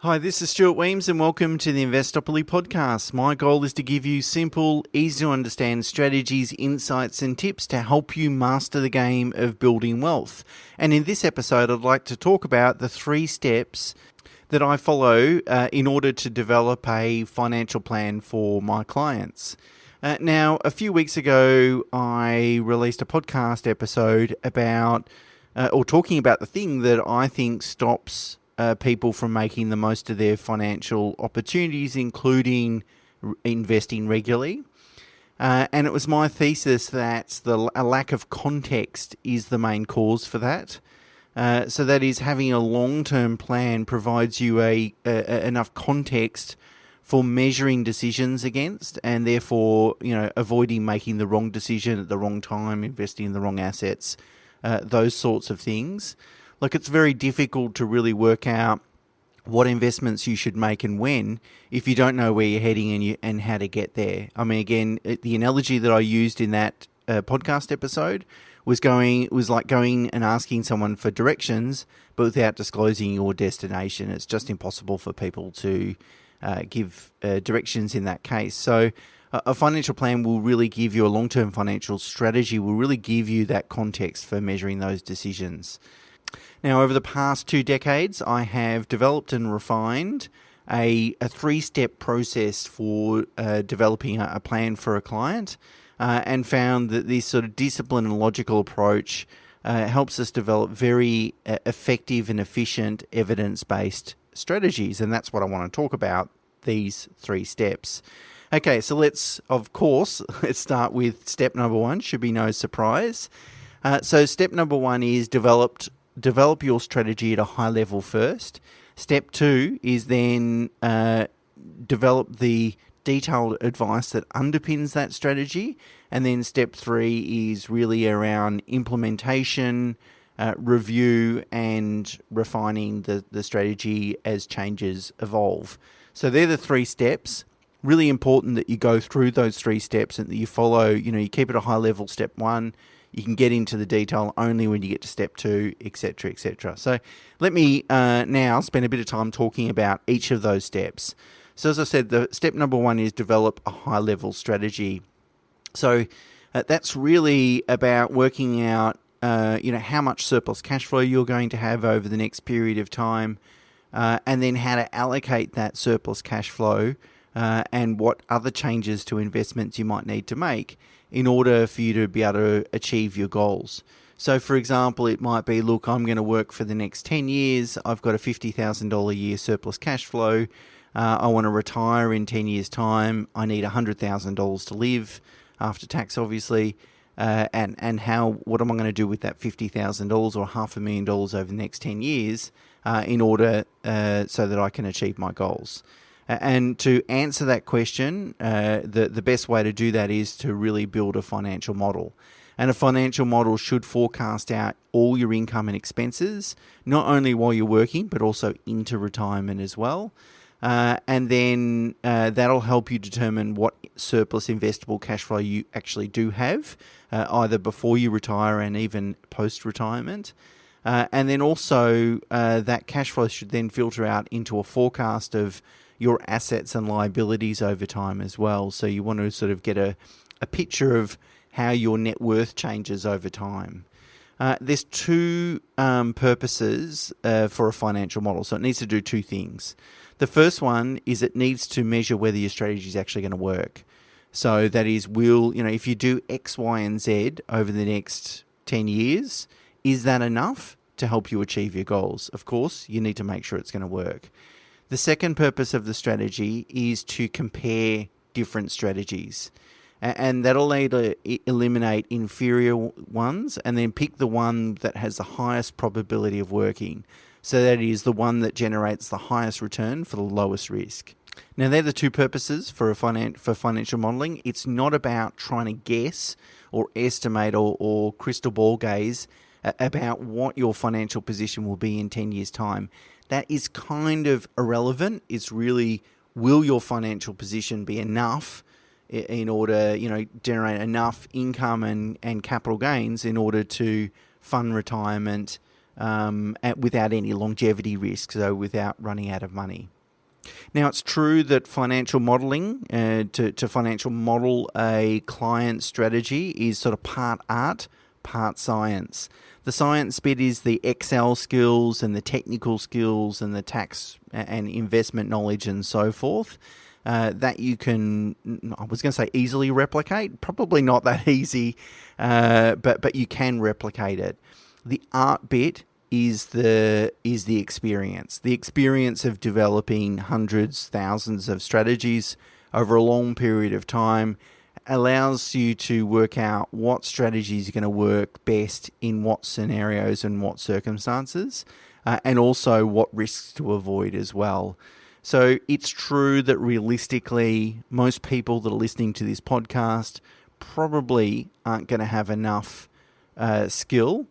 Hi, this is Stuart Weems and welcome to the Investopoly podcast. My goal is to give you simple, easy to understand strategies, insights and tips to help you master the game of building wealth. And in this episode, I'd like to talk about the 3 steps that I follow in order to develop a financial plan for my clients. Now, a few weeks ago, I released a podcast episode about talking about the thing that I think stops people from making the most of their financial opportunities, including investing regularly. And it was my thesis that a lack of context is the main cause for that. So that is, having a long-term plan provides you enough context for measuring decisions against, and therefore, avoiding making the wrong decision at the wrong time, investing in the wrong assets, those sorts of things. Look, it's very difficult to really work out what investments you should make and when if you don't know where you're heading and how to get there. I mean, again, the analogy that I used in that podcast episode was like going and asking someone for directions, but without disclosing your destination. It's just impossible for people to give directions in that case. So a financial plan will really give you, a long-term financial strategy will really give you that context for measuring those decisions. Now, over the past 2 decades, I have developed and refined a 3-step process for developing a plan for a client, and found that this sort of discipline and logical approach helps us develop very effective and efficient evidence-based strategies. And that's what I want to talk about, these 3 steps. Okay, so let's start with step number 1. Should be no surprise. So step number 1 is develop your strategy at a high level first. Step 2 is then develop the detailed advice that underpins that strategy. And then step 3 is really around implementation, review, and refining the strategy as changes evolve. So they're the 3 steps. Really important that you go through those 3 steps and that you follow, you keep it a high level, step 1. You can get into the detail only when you get to step 2, etc., etc. So let me now spend a bit of time talking about each of those steps. So as I said, the step number 1 is develop a high-level strategy. So that's really about working out, how much surplus cash flow you're going to have over the next period of time, and then how to allocate that surplus cash flow, and what other changes to investments you might need to make in order for you to be able to achieve your goals. So, for example, it might be, look, I'm going to work for the next 10 years. I've got a $50,000 a year surplus cash flow. I want to retire in 10 years' time. I need $100,000 to live after tax, obviously. And what am I going to do with that $50,000 or $500,000 over the next 10 years in order so that I can achieve my goals? And to answer that question, the best way to do that is to really build a financial model. And a financial model should forecast out all your income and expenses, not only while you're working, but also into retirement as well. And then that'll help you determine what surplus investable cash flow you actually do have, either before you retire and even post-retirement. And then also that cash flow should then filter out into a forecast of your assets and liabilities over time as well. So you want to sort of get a picture of how your net worth changes over time. There's 2 purposes for a financial model. So it needs to do 2 things. The first one is it needs to measure whether your strategy is actually going to work. So that is, if you do X, Y, and Z over the next 10 years, is that enough to help you achieve your goals? Of course, you need to make sure it's going to work. The second purpose of the strategy is to compare different strategies. And that'll either eliminate inferior ones and then pick the one that has the highest probability of working. So that is the one that generates the highest return for the lowest risk. Now, they're the 2 purposes for financial modelling. It's not about trying to guess or estimate or crystal ball gaze about what your financial position will be in 10 years' time. That is kind of irrelevant. It's really, will your financial position be enough in order, generate enough income and capital gains in order to fund retirement without any longevity risks, so without running out of money. Now, it's true that financial modelling, to financial model a client strategy is sort of part art, part science. The science bit is the Excel skills and the technical skills and the tax and investment knowledge and so forth. That you can, I was going to say easily replicate, probably not that easy, but you can replicate it. The art bit is the experience of developing hundreds, thousands of strategies over a long period of time allows you to work out what strategies are going to work best in what scenarios and what circumstances, and also what risks to avoid as well. So it's true that realistically, most people that are listening to this podcast probably aren't going to have enough skill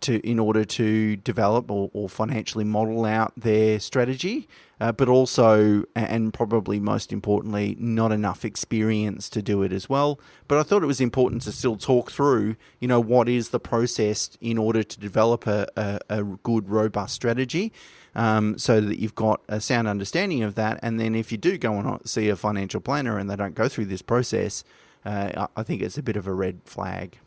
in order to develop or financially model out their strategy, but also, and probably most importantly, not enough experience to do it as well. But I thought it was important to still talk through, what is the process in order to develop a good, robust strategy, so that you've got a sound understanding of that. And then if you do go and see a financial planner and they don't go through this process, I think it's a bit of a red flag.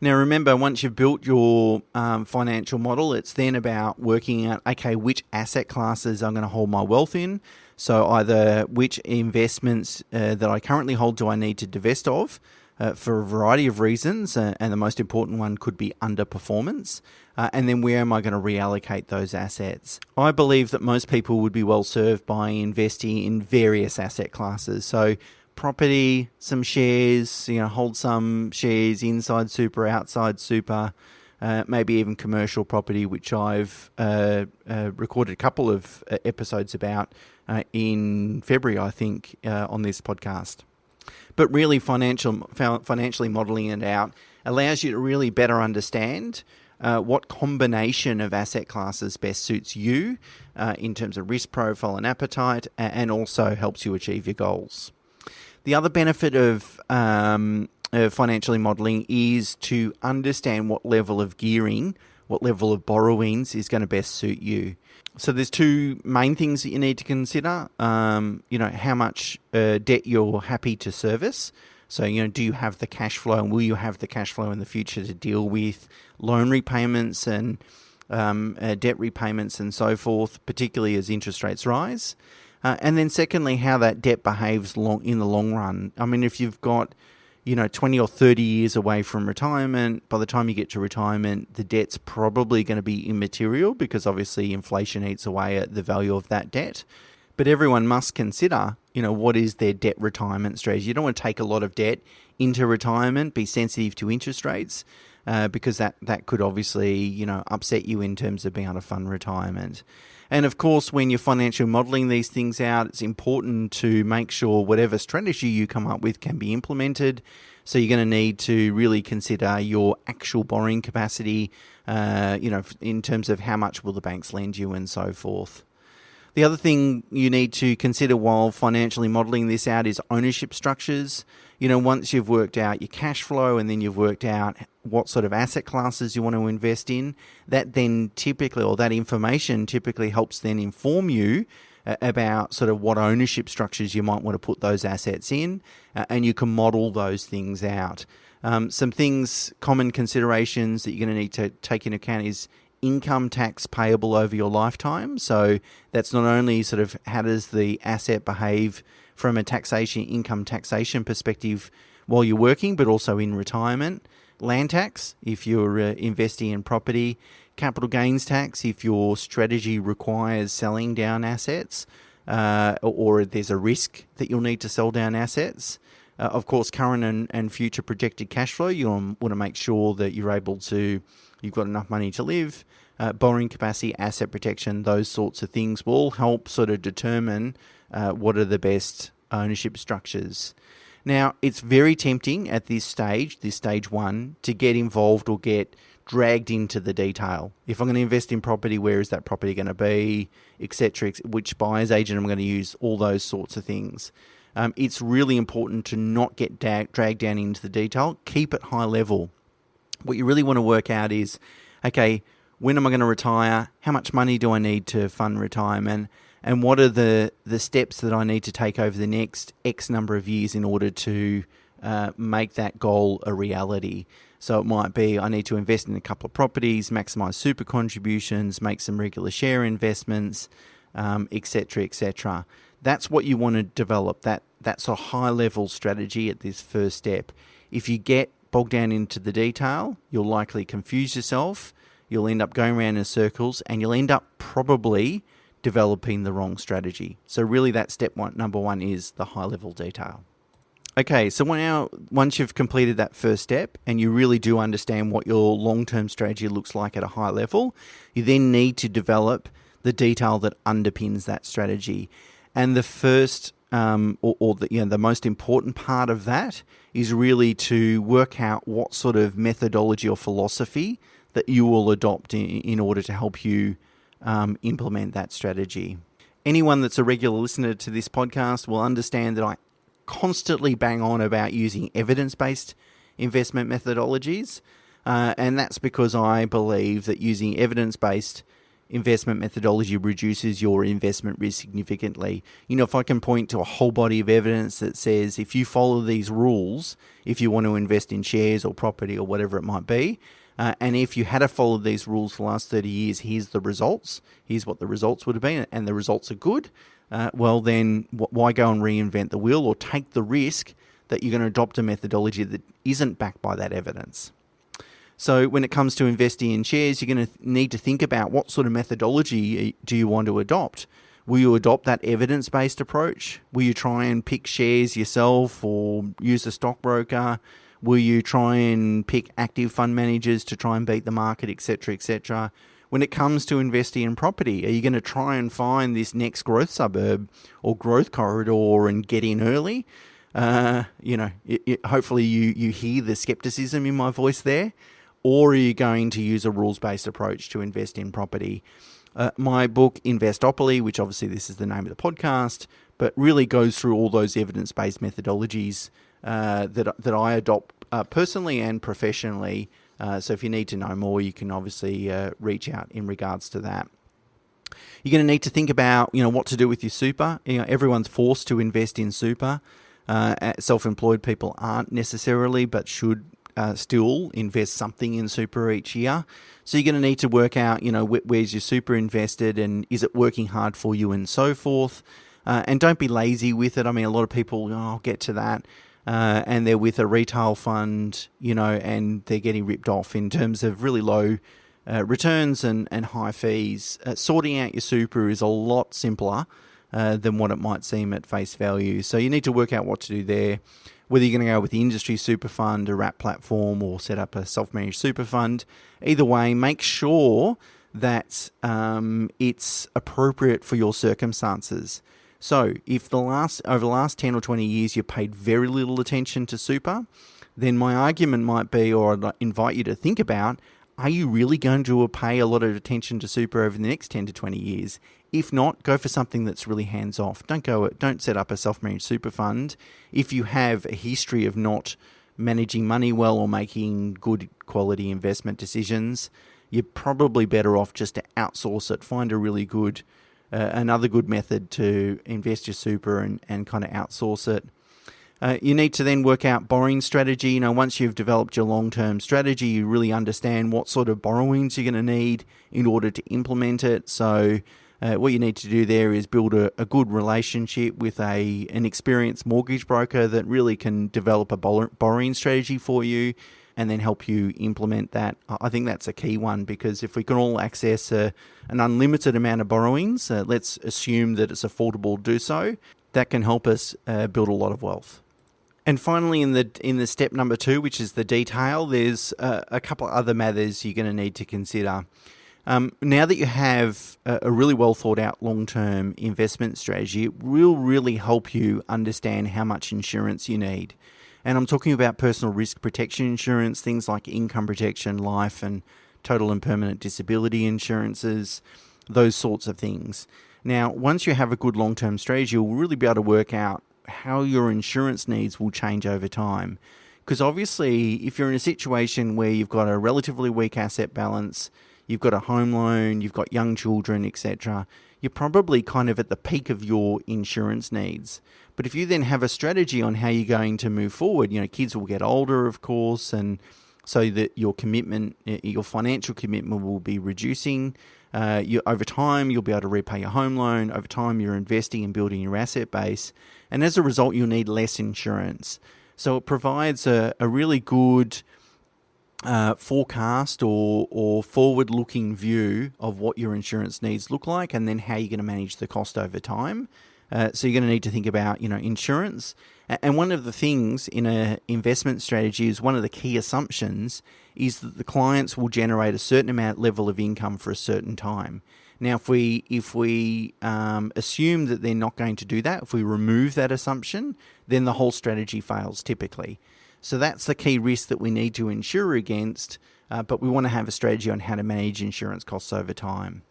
Now, remember, once you've built your financial model, it's then about working out, okay, which asset classes I'm going to hold my wealth in. So either which investments that I currently hold do I need to divest of for a variety of reasons, and the most important one could be underperformance. And then where am I going to reallocate those assets? I believe that most people would be well served by investing in various asset classes. So property, some shares, hold some shares inside super, outside super, maybe even commercial property, which I've recorded a couple of episodes about in February, I think, on this podcast. But really, financially modelling it out allows you to really better understand what combination of asset classes best suits you in terms of risk profile and appetite, and also helps you achieve your goals. The other benefit of financially modelling is to understand what level of gearing, what level of borrowings is going to best suit you. So there's two main things that you need to consider. How much debt you're happy to service. So, do you have the cash flow, and will you have the cash flow in the future to deal with loan repayments and debt repayments and so forth, particularly as interest rates rise? And then secondly, how that debt behaves in the long run. I mean, if you've got, 20 or 30 years away from retirement, by the time you get to retirement, the debt's probably going to be immaterial because obviously inflation eats away at the value of that debt. But everyone must consider, what is their debt retirement strategy. You don't want to take a lot of debt into retirement, be sensitive to interest rates, because that could obviously, upset you in terms of being able to fund retirement. And of course, when you're financially modelling these things out, it's important to make sure whatever strategy you come up with can be implemented. So you're going to need to really consider your actual borrowing capacity, in terms of how much will the banks lend you and so forth. The other thing you need to consider while financially modelling this out is ownership structures. Once you've worked out your cash flow and then you've worked out what sort of asset classes you want to invest in, that then typically, or that information typically helps then inform you about sort of what ownership structures you might want to put those assets in, and you can model those things out. Some things, common considerations that you're going to need to take into account is income tax payable over your lifetime. So that's not only sort of how does the asset behave from a income taxation perspective while you're working, but also in retirement. Land tax, if you're investing in property. Capital gains tax, if your strategy requires selling down assets, or there's a risk that you'll need to sell down assets. Of course, current and future projected cash flow, you want to make sure that you've got enough money to live. Borrowing capacity, asset protection, those sorts of things will help sort of determine what are the best ownership structures. Now, it's very tempting at this stage one, to get involved or get dragged into the detail. If I'm going to invest in property, where is that property going to be, etc., which buyer's agent I'm going to use, all those sorts of things. It's really important to not get dragged down into the detail. Keep it high level. What you really want to work out is, okay, when am I going to retire? How much money do I need to fund retirement? and what are the steps that I need to take over the next X number of years in order to make that goal a reality. So it might be I need to invest in a couple of properties, maximize super contributions, make some regular share investments, etc., etc. That's what you want to develop. That's a high-level strategy at this first step. If you get bogged down into the detail, you'll likely confuse yourself. You'll end up going around in circles, and you'll end up probably developing the wrong strategy. So really that number one is the high-level detail. Okay, so once you've completed that first step and you really do understand what your long-term strategy looks like at a high level, you then need to develop the detail that underpins that strategy. And the first the most important part of that is really to work out what sort of methodology or philosophy that you will adopt in order to help you implement that strategy. Anyone that's a regular listener to this podcast will understand that I constantly bang on about using evidence-based investment methodologies, and that's because I believe that using evidence-based investment methodology reduces your investment risk significantly. If I can point to a whole body of evidence that says if you follow these rules, if you want to invest in shares or property or whatever it might be, and if you had followed these rules for the last 30 years, here's the results, here's what the results would have been, and the results are good, well then why go and reinvent the wheel or take the risk that you're going to adopt a methodology that isn't backed by that evidence? So when it comes to investing in shares, you're going to need to think about what sort of methodology do you want to adopt. Will you adopt that evidence-based approach? Will you try and pick shares yourself or use a stockbroker? Will you try and pick active fund managers to try and beat the market, etc., etc.? When it comes to investing in property, are you going to try and find this next growth suburb or growth corridor and get in early? Hopefully you hear the skepticism in my voice there. Or are you going to use a rules-based approach to invest in property? My book, Investopoly, which obviously this is the name of the podcast, but really goes through all those evidence-based methodologies that I adopt personally and professionally. So if you need to know more, you can obviously reach out in regards to that. You're going to need to think about, what to do with your super. Everyone's forced to invest in super. Self-employed people aren't necessarily, but should still invest something in super each year. So you're going to need to work out, where's your super invested and is it working hard for you and so forth. And don't be lazy with it. I mean, a lot of people, I'll get to that. And they're with a retail fund, and they're getting ripped off in terms of really low returns and high fees. Sorting out your super is a lot simpler than what it might seem at face value. So you need to work out what to do there. Whether you're going to go with the industry super fund, a wrap platform, or set up a self-managed super fund. Either way, make sure that it's appropriate for your circumstances. So if over the last 10 or 20 years you paid very little attention to super, then my argument might be, or I'd invite you to think about, are you really going to pay a lot of attention to super over the next 10 to 20 years? If not, go for something that's really hands-off. Don't set up a self-managed super fund. If you have a history of not managing money well or making good quality investment decisions, you're probably better off just to outsource it. Find a really good, another good method to invest your super and kind of outsource it. You need to then work out borrowing strategy. Once you've developed your long-term strategy, you really understand what sort of borrowings you're going to need in order to implement it. So what you need to do there is build a good relationship with an experienced mortgage broker that really can develop a borrowing strategy for you and then help you implement that. I think that's a key one, because if we can all access an unlimited amount of borrowings, let's assume that it's affordable to do so, that can help us build a lot of wealth. And finally, in the step number 2, which is the detail, there's a couple of other matters you're going to need to consider. Now that you have a really well thought out long-term investment strategy, it will really help you understand how much insurance you need. And I'm talking about personal risk protection insurance, things like income protection, life and total and permanent disability insurances, those sorts of things. Now, once you have a good long-term strategy, you'll really be able to work out how your insurance needs will change over time. Because obviously, if you're in a situation where you've got a relatively weak asset balance, you've got a home loan, you've got young children, etc., you're probably kind of at the peak of your insurance needs. But if you then have a strategy on how you're going to move forward, kids will get older, of course, and so that your commitment, your financial commitment will be reducing. Over time, you'll be able to repay your home loan. Over time, you're investing and building your asset base. And as a result, you'll need less insurance. So it provides a really good forecast or forward-looking view of what your insurance needs look like, and then how you're going to manage the cost over time. So you're going to need to think about, insurance. And one of the things in an investment strategy is one of the key assumptions is that the clients will generate a certain level of income for a certain time. Now, if we assume that they're not going to do that, if we remove that assumption, then the whole strategy fails typically. So that's the key risk that we need to insure against, but we want to have a strategy on how to manage insurance costs over time.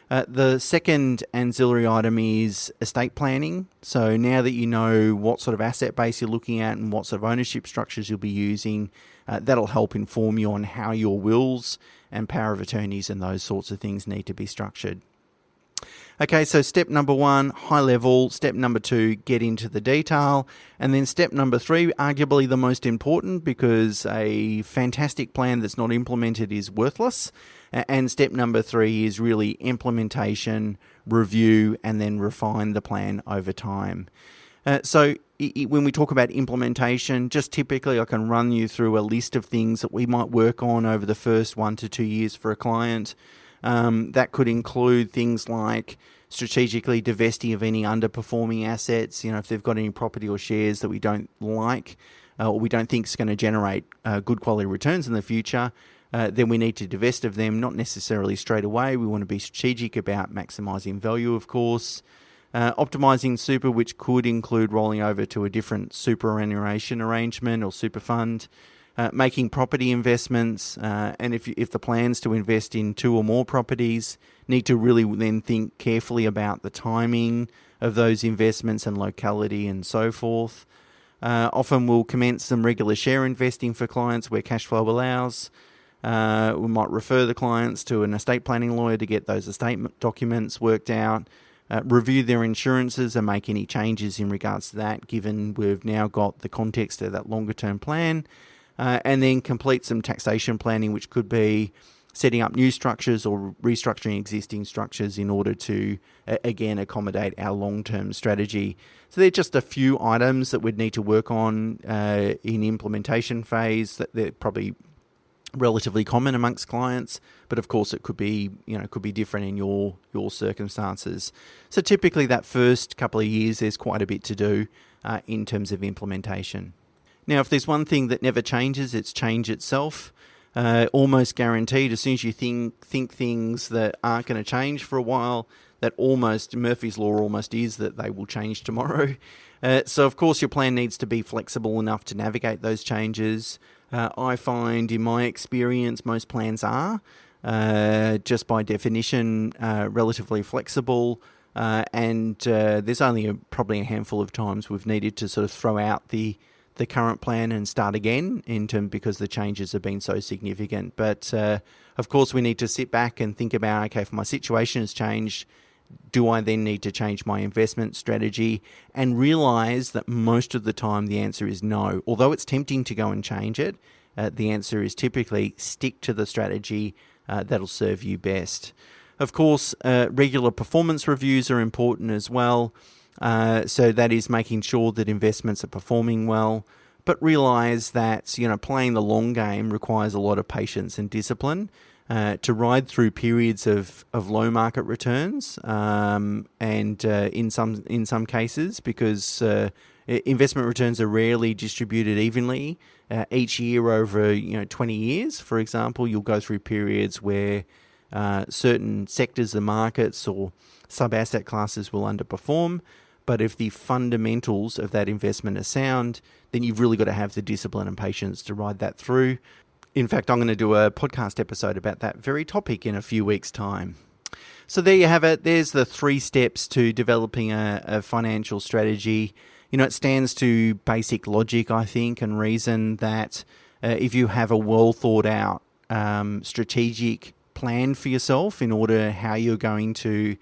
The second ancillary item is estate planning. So now that you know what sort of asset base you're looking at and what sort of ownership structures you'll be using, that'll help inform you on how your wills and power of attorneys and those sorts of things need to be structured. Okay, so step number 1, high level. Step number 2, get into the detail. And then step number 3, arguably the most important, because a fantastic plan that's not implemented is worthless. And step number 3 is really implementation, review, and then refine the plan over time. So when we talk about implementation, just typically I can run you through a list of things that we might work on over the first 1 to 2 years for a client. That could include things like strategically divesting of any underperforming assets. If they've got any property or shares that we don't like or we don't think is going to generate good quality returns in the future, then we need to divest of them, not necessarily straight away. We want to be strategic about maximising value, of course. Optimising super, which could include rolling over to a different superannuation arrangement or super fund. Making property investments, and if the plans to invest in 2 or more properties, need to really then think carefully about the timing of those investments and locality and so forth. Often we'll commence some regular share investing for clients where cash flow allows. We might refer the clients to an estate planning lawyer to get those estate documents worked out. Review their insurances and make any changes in regards to that, given we've now got the context of that longer term plan. And then complete some taxation planning, which could be setting up new structures or restructuring existing structures in order to, again, accommodate our long-term strategy. So they're just a few items that we'd need to work on in implementation phase that they're probably relatively common amongst clients, but of course it could be different in your circumstances. So typically that first couple of years, there's quite a bit to do in terms of implementation. Now, if there's one thing that never changes, it's change itself. Almost guaranteed, as soon as you think things that aren't going to change for a while, that almost, Murphy's Law almost is that they will change tomorrow. So, of course, your plan needs to be flexible enough to navigate those changes. I find, in my experience, most plans are, just by definition, relatively flexible. And there's only probably a handful of times we've needed to sort of throw out the current plan and start again because the changes have been so significant. But of course, we need to sit back and think about, okay, if my situation has changed, do I then need to change my investment strategy? And realize that most of the time the answer is no. Although it's tempting to go and change it, the answer is typically stick to the strategy that'll serve you best. Of course, regular performance reviews are important as well. So that is making sure that investments are performing well, but realize that, playing the long game requires a lot of patience and discipline to ride through periods of low market returns, and in some cases, because investment returns are rarely distributed evenly each year over 20 years. For example, you'll go through periods where certain sectors of markets or sub-asset classes will underperform. But if the fundamentals of that investment are sound, then you've really got to have the discipline and patience to ride that through. In fact, I'm going to do a podcast episode about that very topic in a few weeks' time. So there you have it. There's the 3 steps to developing a financial strategy. It stands to basic logic, I think, and reason that if you have a well thought out strategic plan for yourself in order how you're going to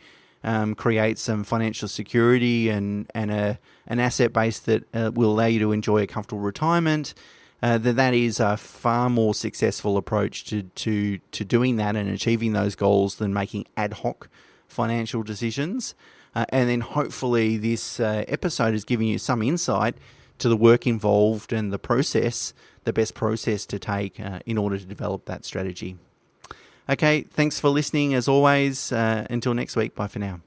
create some financial security and an asset base that will allow you to enjoy a comfortable retirement, then that is a far more successful approach to doing that and achieving those goals than making ad hoc financial decisions. And then hopefully this episode is giving you some insight to the work involved and the best process to take in order to develop that strategy. Okay, thanks for listening as always. Until next week, bye for now.